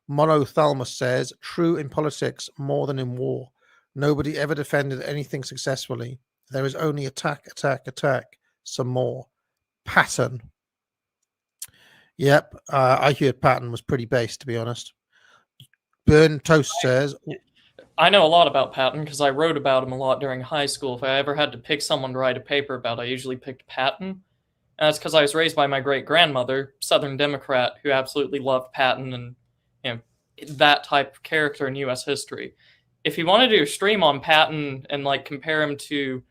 Monothalmus says, true in politics more than in war. Nobody ever defended anything successfully. There is only attack, attack, attack. Some more. Patton. Yep, I heard Patton was pretty base, to be honest. Burn Toast says, I know a lot about Patton because I wrote about him a lot during high school. If I ever had to pick someone to write a paper about, I usually picked Patton. And that's because I was raised by my great grandmother, Southern Democrat, who absolutely loved Patton and that type of character in U.S. history. If you want to do a stream on Patton and compare him to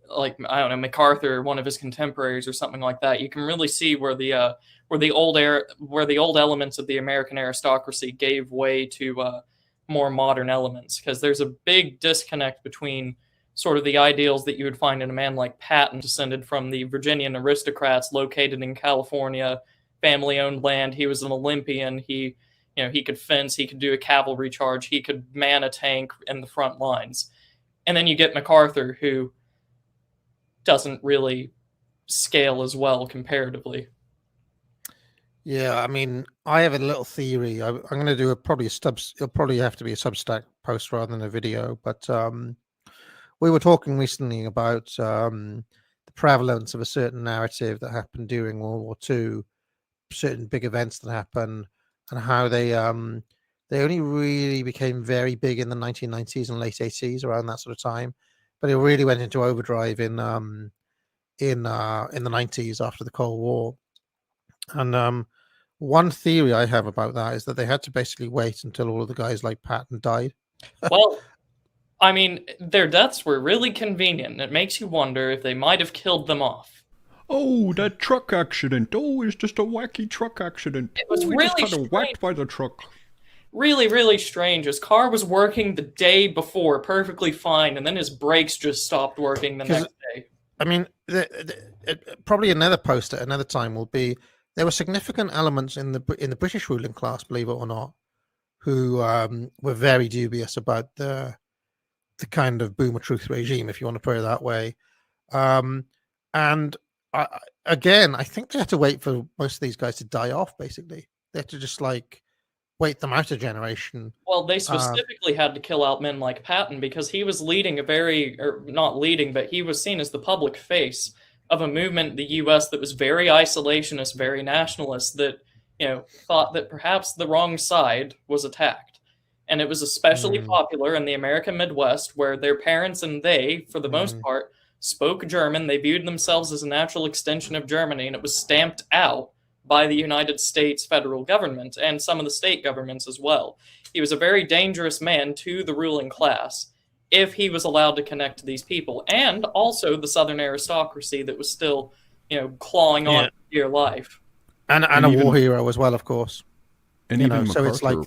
I don't know, MacArthur, one of his contemporaries or something like that, you can really see where the old elements of the American aristocracy gave way to more modern elements, because there's a big disconnect between sort of the ideals that you would find in a man like Patton, descended from the Virginian aristocrats located in California, family-owned land. He was an Olympian. He could fence, he could do a cavalry charge, he could man a tank in the front lines. And then you get MacArthur, who doesn't really scale as well comparatively. Yeah, I mean, I have a little theory. I'm going to do it'll probably have to be a Substack post rather than a video. But we were talking recently about the prevalence of a certain narrative that happened during World War II, certain big events that happened, and how they only really became very big in the 1990s and late 80s, around that sort of time. But it really went into overdrive in the 90s after the Cold War. And one theory I have about that is that they had to basically wait until all of the guys like Patton died. Well, I mean, their deaths were really convenient. It makes you wonder if they might have killed them off. Oh, that truck accident. Oh, it's just a wacky truck accident. It was we really just got whacked by the truck. Really, really strange. His car was working the day before perfectly fine, and then his brakes just stopped working the next day. I mean, probably another post at another time will be, there were significant elements in the British ruling class, believe it or not, who were very dubious about the kind of boomer truth regime, if you want to put it that way. And again, I think they had to wait for most of these guys to die off, basically. They had to just wait them out a generation. Well, they specifically had to kill out men like Patton because he was leading not leading, but he was seen as the public face of a movement in the U.S. that was very isolationist, very nationalist, that thought that perhaps the wrong side was attacked. And it was especially popular in the American Midwest, where their parents and they, for the most part, spoke German. They viewed themselves as a natural extension of Germany, and it was stamped out by the United States federal government and some of the state governments as well. He was a very dangerous man to the ruling class if he was allowed to connect to these people, and also the Southern aristocracy that was still, clawing on for dear life. And a war hero as well, of course. And even MacArthur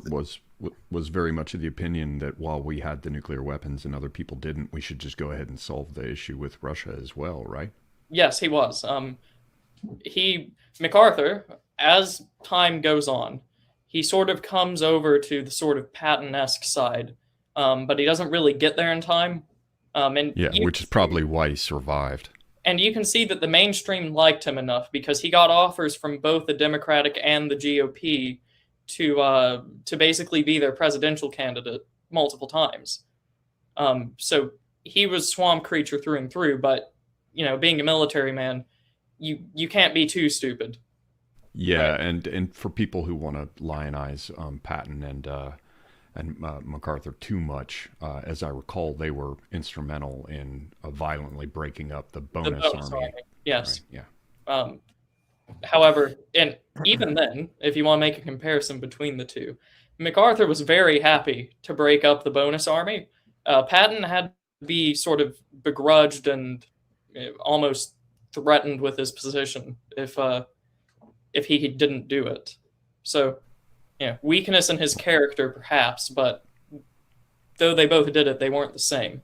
was very much of the opinion that while we had the nuclear weapons and other people didn't, we should just go ahead and solve the issue with Russia as well, right? Yes, he was. MacArthur, as time goes on, he sort of comes over to the sort of Patton-esque side, but he doesn't really get there in time. Which is probably why he survived. And you can see that the mainstream liked him enough because he got offers from both the Democratic and the GOP to basically be their presidential candidate multiple times. So he was swamp creature through and through, but being a military man, you can't be too stupid. Yeah, right? and for people who want to lionize Patton and MacArthur too much, as I recall, they were instrumental in violently breaking up the bonus army. Yes. Right? Yeah. However, and even then, if you want to make a comparison between the two, MacArthur was very happy to break up the bonus army. Patton had to be sort of begrudged and almost threatened with his position if he didn't do it. So, weakness in his character perhaps, but though they both did it, they weren't the same.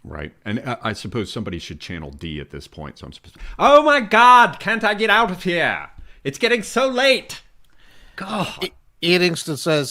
Right. And I suppose somebody should channel D at this point. So I'm supposed to, oh my God, can't I get out of here? It's getting so late. God. Ian Ingston says,